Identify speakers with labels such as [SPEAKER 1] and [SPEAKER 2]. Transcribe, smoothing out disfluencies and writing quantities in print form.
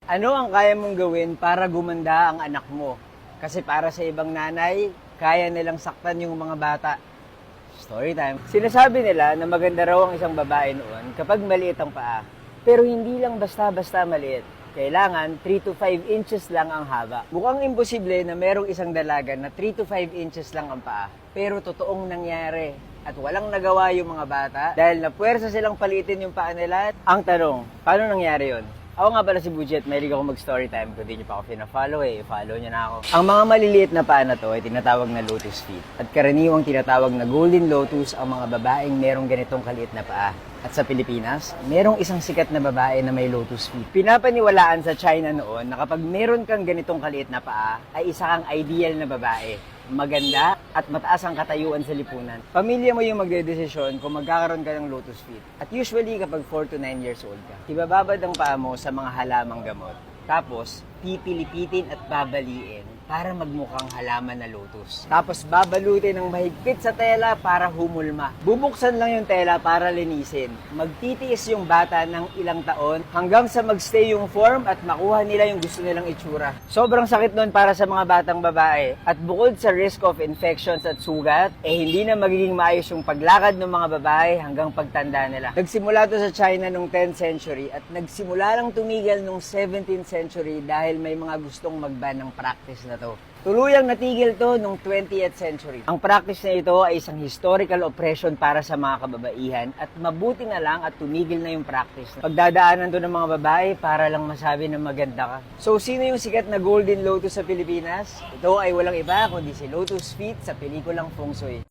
[SPEAKER 1] Ano ang kaya mong gawin para gumanda ang anak mo? Kasi para sa ibang nanay, kaya nilang saktan yung mga bata. Story time. Sinasabi nila na maganda raw ang isang babae noon kapag maliit ang paa. Pero hindi lang basta-basta maliit. Kailangan 3 to 5 inches lang ang haba. Mukhang imposible na merong isang dalaga na 3 to 5 inches lang ang paa. Pero totoong nangyari. At walang nagawa yung mga bata dahil napuwersa silang palitin yung paa nila. Ang tanong, paano nangyari yon? Ako nga pala si Budget, mahilig ako mag-story time. Kung di nyo pa ako pina-follow follow nyo na ako. Ang mga maliliit na paa na to ay tinatawag na lotus feet. At karaniwang tinatawag na golden lotus ang mga babaeng merong ganitong kaliit na paa. At sa Pilipinas, merong isang sikat na babae na may lotus feet. Pinapaniwalaan sa China noon na kapag meron kang ganitong kaliit na paa, ay isa kang ideal na babae. Maganda at mataas ang katayuan sa lipunan. Pamilya mo yung magdedesisyon kung magkakaroon ka ng lotus feet. At usually kapag 4 to 9 years old ka, ibababad ang paa mo sa mga halamang gamot. Tapos, pipilipitin at babaliin para magmukhang halaman na lotus. Tapos babalutin ng mahigpit sa tela para humulma. Bubuksan lang yung tela para linisin. Magtitiis yung bata ng ilang taon hanggang sa magstay yung form at makuha nila yung gusto nilang itsura. Sobrang sakit nun para sa mga batang babae. At bukod sa risk of infections at sugat, hindi na magiging maayos yung paglakad ng mga babae hanggang pagtanda nila. Nagsimula to sa China nung 10th century at nagsimula lang tumigil nung 17th century dahil may mga gustong mag-ban ng practice na to. Tuluyang natigil to nung 20th century. Ang practice na ito ay isang historical oppression para sa mga kababaihan at mabuti na lang at tumigil na yung practice. Pagdadaanan to ng mga babae para lang masabi na maganda ka. So, sino yung sikat na golden lotus sa Pilipinas? Ito ay walang iba kundi si Lotus Feet sa pelikulang Feng Shui.